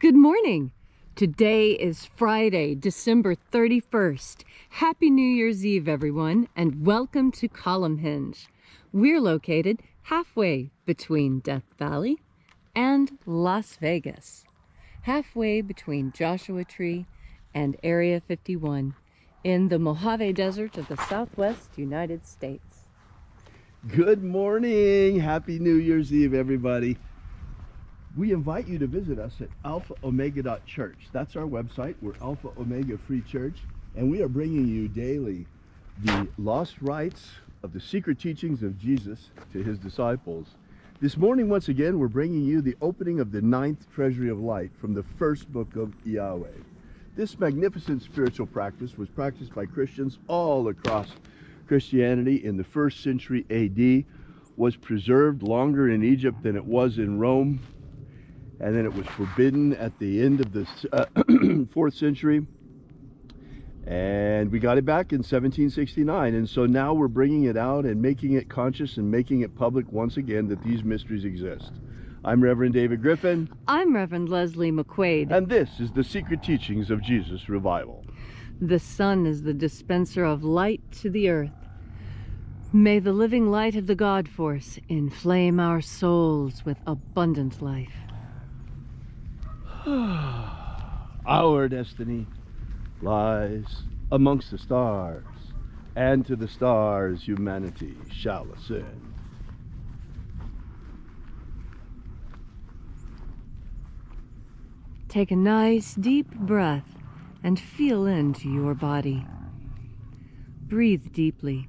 Good morning. Today is Friday, December 31st. Happy New Year's Eve, everyone, and welcome to Columnhenge. We're located halfway between Death Valley and Las Vegas, halfway between Joshua Tree and Area 51 in the Mojave Desert of the Southwest United States. Good morning. Happy New Year's Eve, everybody. We invite you to visit us at Alpha Ωmega Church. That's our website. We're Alpha Ωmega Free Church, and we are bringing you daily the lost rites of the secret teachings of Jesus to his disciples. This morning, once again, we're bringing you the opening of the 9th Treasury of Light from the first book of Yahweh. This magnificent spiritual practice was practiced by Christians all across Christianity in the 1st century AD, was preserved longer in Egypt than it was in Rome, and then it was forbidden at the end of the 4th century, and we got it back in 1769. And so now we're bringing it out and making it conscious and making it public once again that these mysteries exist. I'm Reverend David Griffin. I'm Reverend Leslie McQuade. And this is the secret teachings of Jesus Revival. The sun is the dispenser of light to the earth. May the living light of the God Force inflame our souls with abundant life. Our destiny lies amongst the stars, and to the stars humanity shall ascend. Take a nice deep breath and feel into your body. Breathe deeply.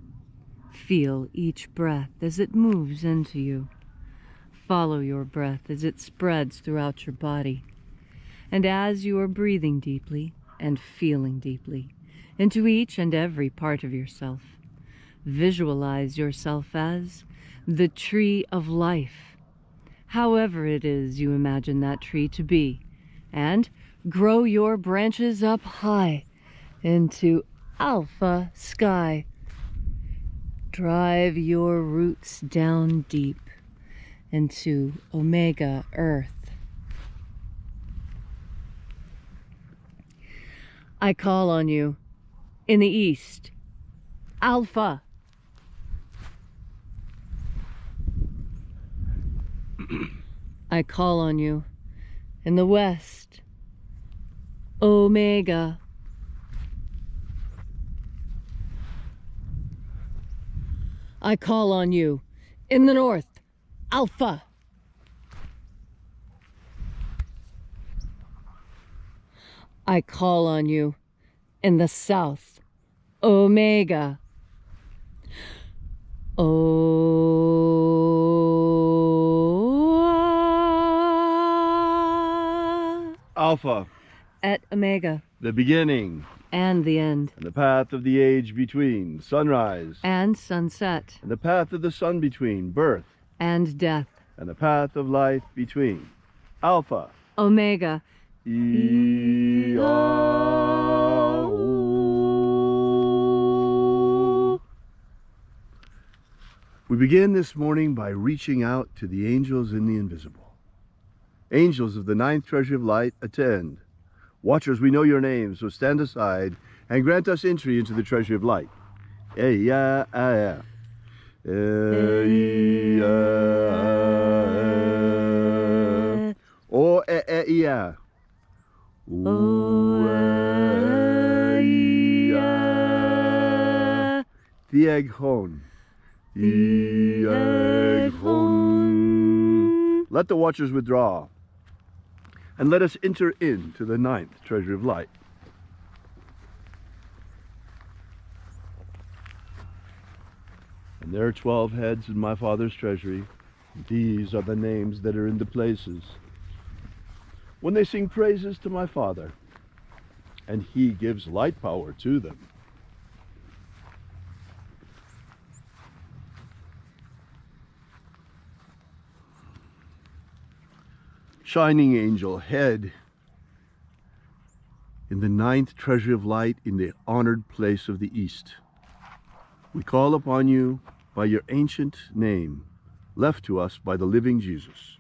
Feel each breath as it moves into you. Follow your breath as it spreads throughout your body. And as you are breathing deeply and feeling deeply into each and every part of yourself, visualize yourself as the tree of life, however it is you imagine that tree to be, and grow your branches up high into alpha sky. Drive your roots down deep into omega earth. I call on you in the east, Alpha. I call on you in the west, Omega. I call on you in the north, Alpha. I call on you in the south, Omega. Alpha, Et Omega, the beginning and the end, and the path of the age between, sunrise and sunset, and the path of the sun between, birth and death, and the path of life between, Alpha, Omega. We begin this morning by reaching out to the angels in the invisible. Angels of the 9th Treasury of Light, attend. Watchers, we know your names, so stand aside and grant us entry into the Treasury of Light. Let the watchers withdraw, and let us enter into the 9th Treasury of Light. And there are 12 heads in my Father's treasury. These are the names that are in the places. When they sing praises to my Father, and he gives light power to them. Shining angel, head in the 9th Treasury of Light in the honored place of the East. We call upon you by your ancient name, left to us by the living Jesus.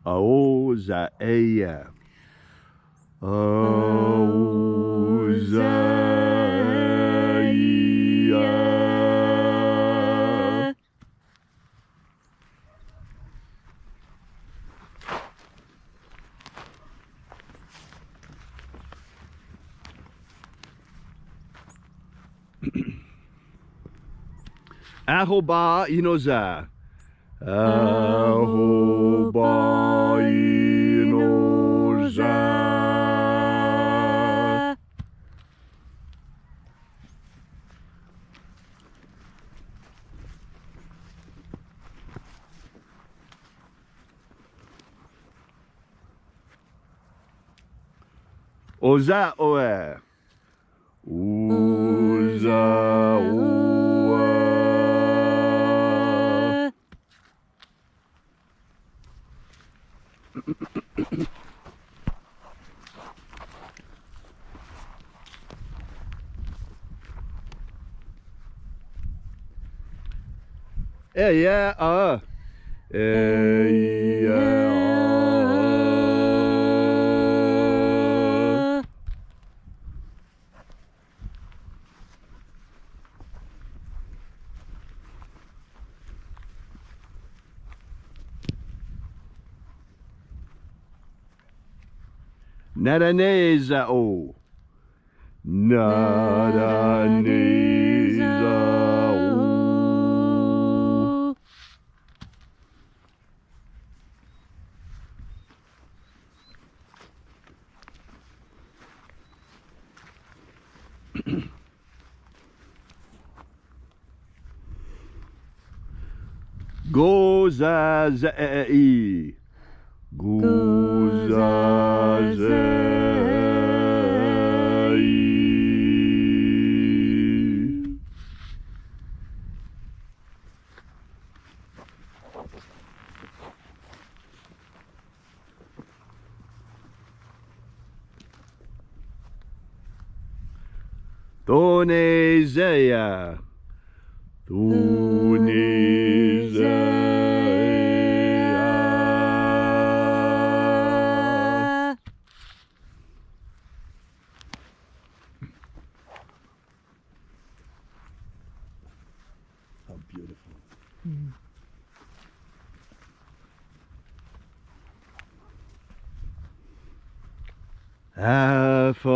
Aozaeya. Ahoba inoza. Ahoba inoza. Oza oe. Oza oe. Yeah, Nadaneza o. Nadaneza o. Gozazei. Gozazei. Tonezeia. Tonezeia. How beautiful. Alpha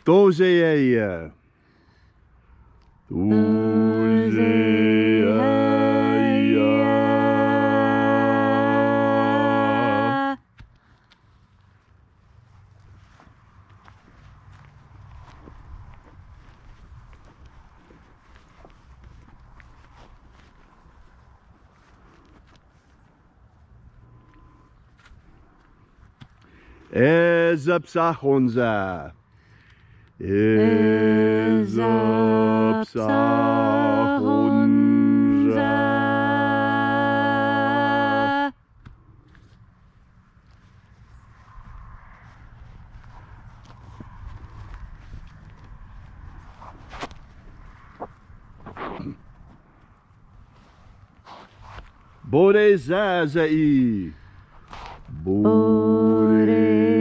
Dozeia. Dozeia. Ezapsahonza. Ezapsahonza. Borezazai. Borezazai.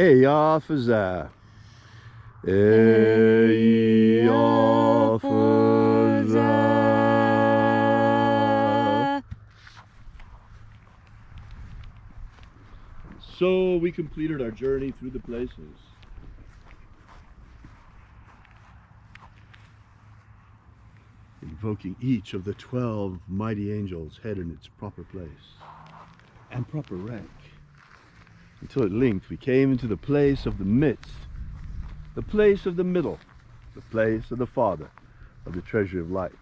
Eyafaza. Eyafaza. So we completed our journey through the places. Invoking each of the 12 mighty angels, head in its proper place. and proper rank. Until at length we came into the place of the midst, the place of the middle, the place of the Father of the Treasury of Light.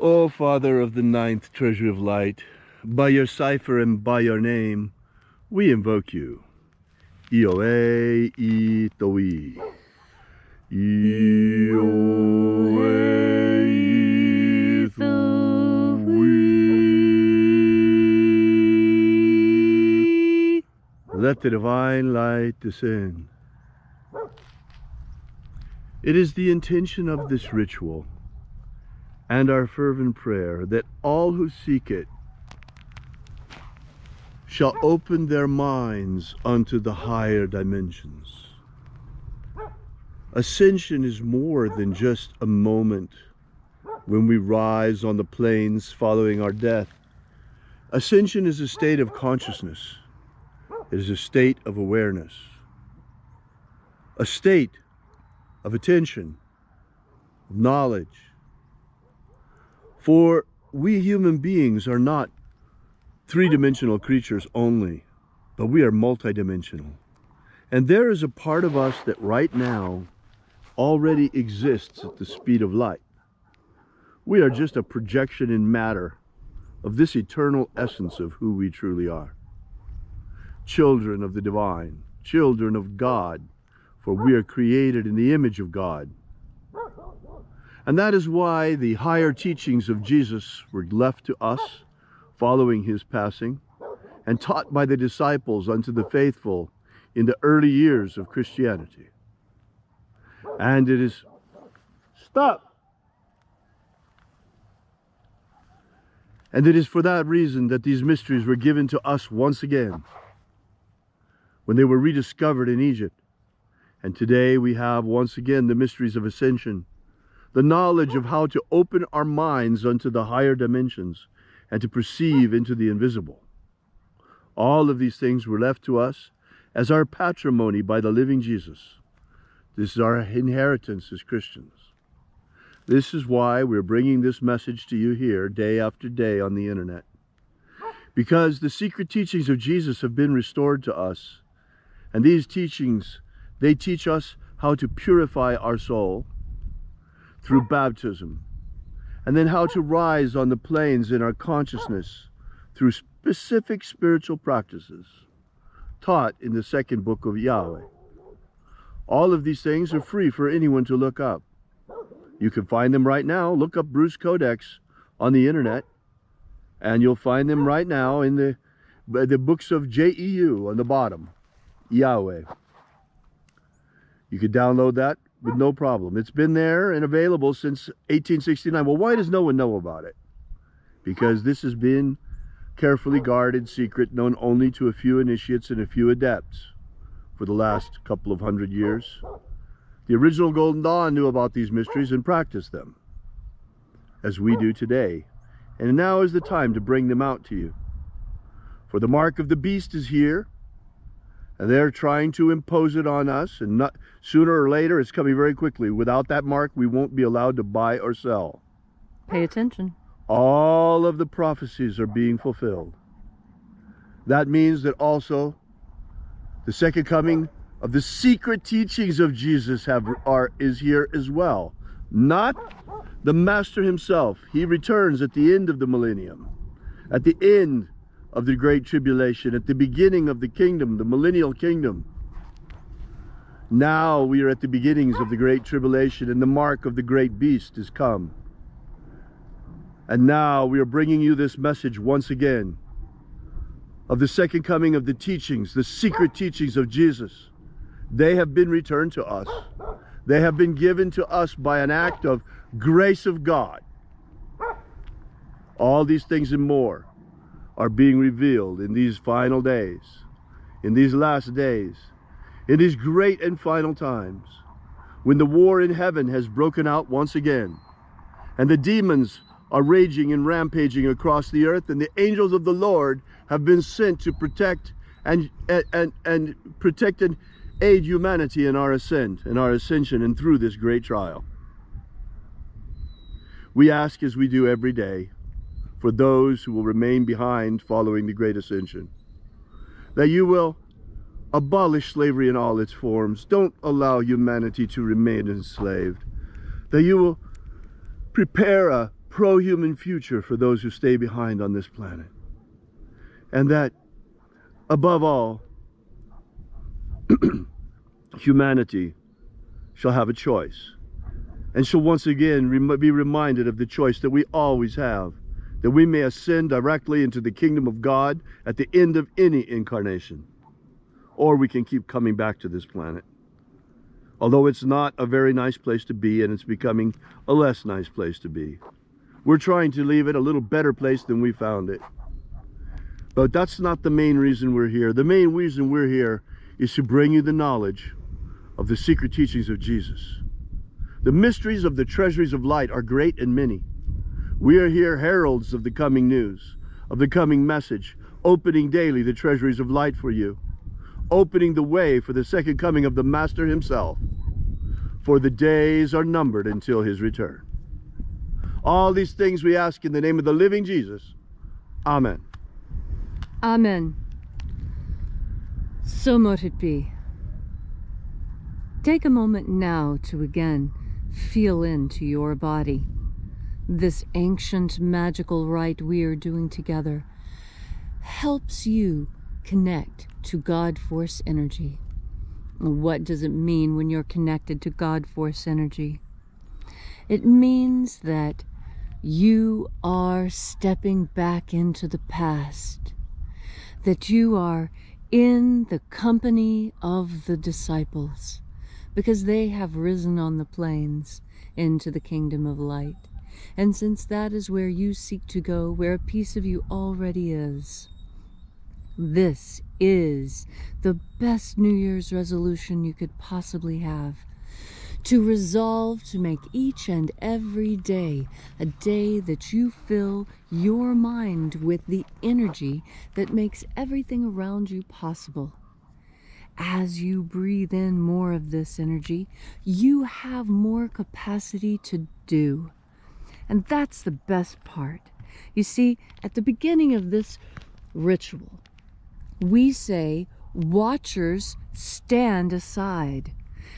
O Father of the ninth Treasury of Light, by your cipher and by your name, we invoke you. Ioe itoi. Ioe itoi. Let the divine light descend. It is the intention of this ritual and our fervent prayer that all who seek it shall open their minds unto the higher dimensions. Ascension is more than just a moment when we rise on the plains following our death. Ascension is a state of consciousness. It is a state of awareness, a state of attention, of knowledge. For we human beings are not three-dimensional creatures only, but we are multidimensional. And there is a part of us that right now already exists at the speed of light. We are just a projection in matter of this eternal essence of who we truly are. Children of the divine, children of God, for we are created in the image of God. And that is why the higher teachings of Jesus were left to us following his passing and taught by the disciples unto the faithful in the early years of Christianity. And it is, stop! And it is for that reason that these mysteries were given to us once again when they were rediscovered in Egypt. And today we have once again the mysteries of ascension, the knowledge of how to open our minds unto the higher dimensions and to perceive into the invisible. All of these things were left to us as our patrimony by the living Jesus. This is our inheritance as Christians. This is why we're bringing this message to you here day after day on the internet. Because the secret teachings of Jesus have been restored to us. And these teachings, they teach us how to purify our soul through baptism, and then how to rise on the planes in our consciousness through specific spiritual practices taught in the second book of Yahweh. All of these things are free for anyone to look up. You can find them right now. Look up Bruce Codex on the internet, and you'll find them right now in the books of JEU on the bottom, Yahweh. You can download that with no problem. It's been there and available since 1869. Well, why does no one know about it? Because this has been carefully guarded secret, known only to a few initiates and a few adepts for the last couple of 100 years. The original Golden Dawn knew about these mysteries and practiced them, as we do today. And now is the time to bring them out to you. For the mark of the beast is here, and they're trying to impose it on us, and not sooner or later, it's coming very quickly. Without that mark, we won't be allowed to buy or sell. Pay attention. All of the prophecies are being fulfilled. That means that also the second coming of the secret teachings of Jesus is here as well. Not the Master himself. He returns at the end of the millennium, at the end of the Great Tribulation, at the beginning of the kingdom, the millennial kingdom. Now we are at the beginnings of the Great Tribulation, and the mark of the great beast is come. And now we are bringing you this message once again of the second coming of the teachings, the secret teachings of Jesus. They have been returned to us. They have been given to us by an act of grace of God. All these things and more are being revealed in these final days, in these last days, in these great and final times, when the war in heaven has broken out once again, and the demons are raging and rampaging across the earth, and the angels of the Lord have been sent to protect and protect and aid humanity in our ascension and through this great trial. We ask, as we do every day, for those who will remain behind following the great ascension, that you will abolish slavery in all its forms. Don't allow humanity to remain enslaved. That you will prepare a pro-human future for those who stay behind on this planet. And that, above all, humanity shall have a choice, and shall once again be reminded of the choice that we always have, that we may ascend directly into the kingdom of God at the end of any incarnation, or we can keep coming back to this planet. Although it's not a very nice place to be, and it's becoming a less nice place to be. We're trying to leave it a little better place than we found it. But that's not the main reason we're here. The main reason we're here is to bring you the knowledge of the secret teachings of Jesus. The mysteries of the treasuries of light are great and many. We are here heralds of the coming news, of the coming message, opening daily the treasuries of light for you, opening the way for the second coming of the Master himself, for the days are numbered until his return. All these things we ask in the name of the living Jesus. Amen. Amen. So mote it be. Take a moment now to again feel into your body. This ancient magical rite we are doing together helps you connect to God Force energy. What does it mean when you're connected to God Force energy? It means that you are stepping back into the past, that you are in the company of the disciples, because they have risen on the plains into the kingdom of light. And since that is where you seek to go, where a piece of you already is, this is the best New Year's resolution you could possibly have. To resolve to make each and every day a day that you fill your mind with the energy that makes everything around you possible. As you breathe in more of this energy, you have more capacity to do. And that's the best part. You see, at the beginning of this ritual, we say, watchers stand aside.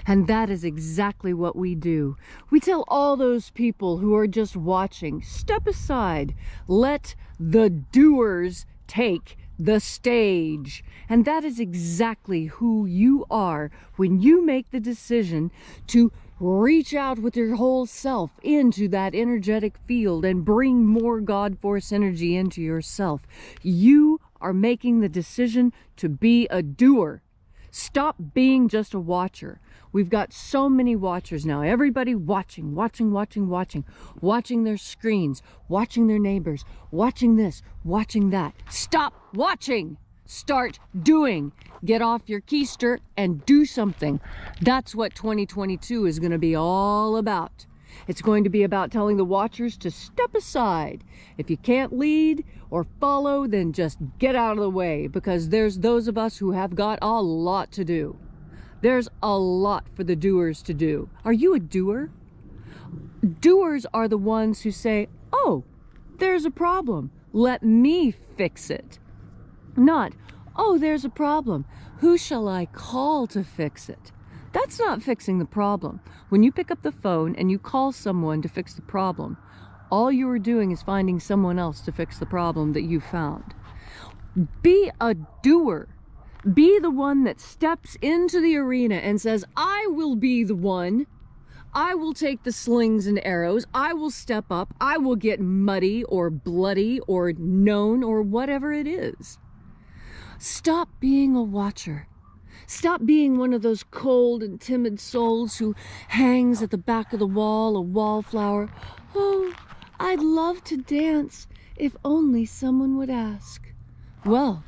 And that is exactly what we do. We tell all those people who are just watching, step aside, let the doers take the stage. And that is exactly who you are when you make the decision to reach out with your whole self into that energetic field and bring more God Force energy into yourself. You are making the decision to be a doer. Stop being just a watcher. We've got so many watchers now. Everybody watching their screens, watching their neighbors, watching this, watching that. Stop watching. Start doing. Get off your keister and do something. That's what 2022 is going to be all about. It's going to be about telling the watchers to step aside. If you can't lead or follow, then just get out of the way, because there's those of us who have got a lot to do. There's a lot for the doers to do. Are you a doer? Doers are the ones who say, oh, there's a problem. Let me fix it. Not, oh, there's a problem. Who shall I call to fix it? That's not fixing the problem. When you pick up the phone and you call someone to fix the problem, all you are doing is finding someone else to fix the problem that you found. Be a doer. Be the one that steps into the arena and says, I will be the one. I will take the slings and arrows. I will step up. I will get muddy or bloody or known or whatever it is. Stop being a watcher. Stop being one of those cold and timid souls who hangs at the back of the wall, a wallflower. Oh, I'd love to dance if only someone would ask. Well,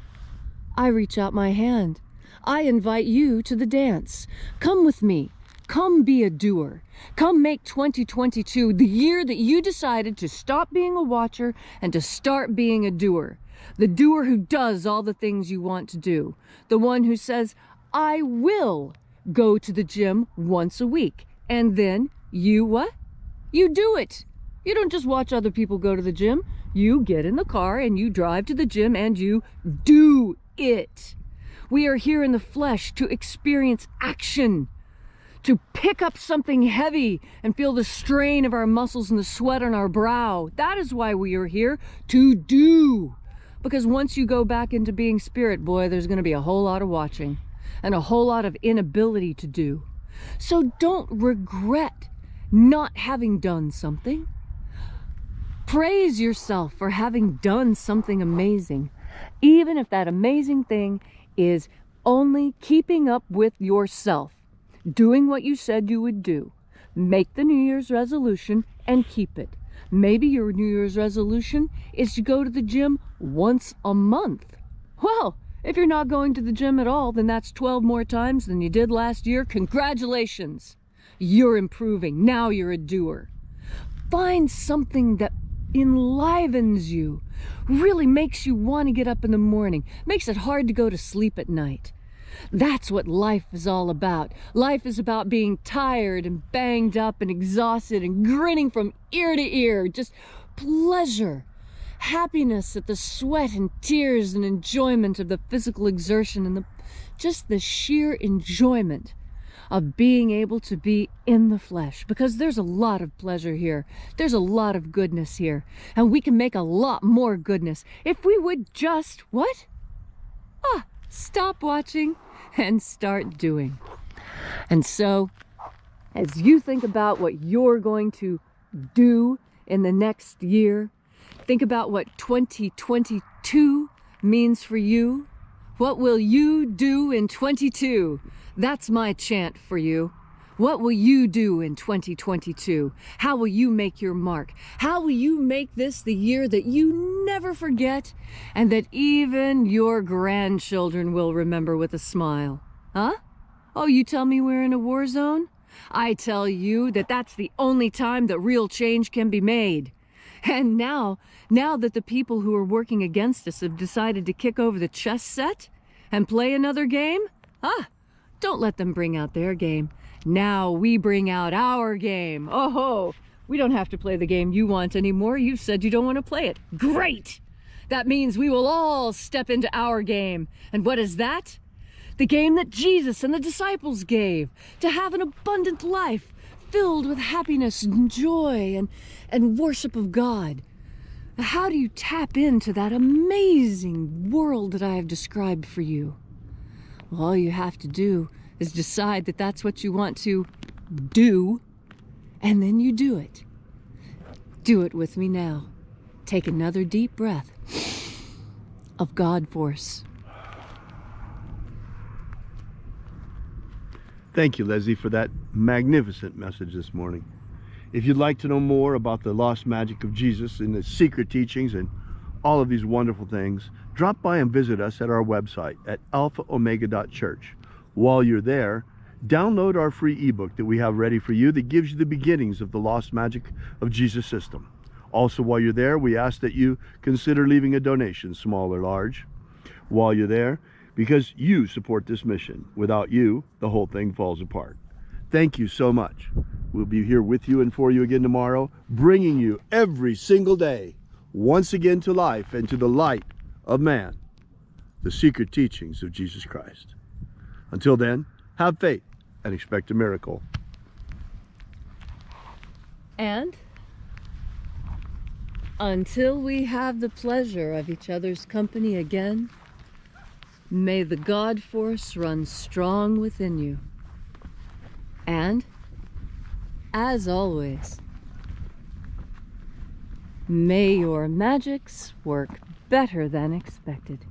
I reach out my hand. I invite you to the dance. Come with me. Come be a doer. Come make 2022 the year that you decided to stop being a watcher and to start being a doer. The doer who does all the things you want to do. The one who says, I will go to the gym once a week. And then you what? You do it. You don't just watch other people go to the gym. You get in the car and you drive to the gym and you do it. We are here in the flesh to experience action, to pick up something heavy and feel the strain of our muscles and the sweat on our brow. That is why we are here, to do. Because once you go back into being spirit, boy, there's going to be a whole lot of watching and a whole lot of inability to do. So don't regret not having done something. Praise yourself for having done something amazing, even if that amazing thing is only keeping up with yourself, doing what you said you would do. Make the New Year's resolution and keep it. Maybe your New Year's resolution is to go to the gym once a month. Well, if you're not going to the gym at all, then that's 12 more times than you did last year. Congratulations. You're improving. Now you're a doer. Find something that enlivens you, really makes you want to get up in the morning, makes it hard to go to sleep at night. That's what life is all about. Life is about being tired and banged up and exhausted and grinning from ear to ear. Just pleasure, happiness at the sweat and tears and enjoyment of the physical exertion and just the sheer enjoyment of being able to be in the flesh, because there's a lot of pleasure here. There's a lot of goodness here, and we can make a lot more goodness if we would just, what? Stop watching and start doing. And so, as you think about what you're going to do in the next year, think about what 2022 means for you. What will you do in 22? That's my chant for you. What will you do in 2022? How will you make your mark? How will you make this the year that you never forget and that even your grandchildren will remember with a smile? Huh? Oh, you tell me we're in a war zone? I tell you that that's the only time that real change can be made. And now that the people who are working against us have decided to kick over the chess set and play another game, don't let them bring out their game. Now we bring out our game. Oh, we don't have to play the game you want anymore. You said you don't want to play it. Great! That means we will all step into our game. And what is that? The game that Jesus and the disciples gave, to have an abundant life filled with happiness and joy and worship of God. How do you tap into that amazing world that I have described for you? Well, all you have to do is decide that that's what you want to do, and then you do it. Do it with me now. Take another deep breath of God force. Thank you, Leslie, for that magnificent message this morning. If you'd like to know more about the lost magic of Jesus and the secret teachings and all of these wonderful things, drop by and visit us at our website at alphaomega.church. While you're there, download our free ebook that we have ready for you that gives you the beginnings of the lost magic of Jesus system. Also, while you're there, we ask that you consider leaving a donation, small or large, while you're there, because you support this mission. Without you, the whole thing falls apart. Thank you so much. We'll be here with you and for you again tomorrow, bringing you every single day, once again to life and to the light of man, the secret teachings of Jesus Christ. Until then, have faith and expect a miracle. And until we have the pleasure of each other's company again, may the God force run strong within you. And, as always, may your magics work better than expected.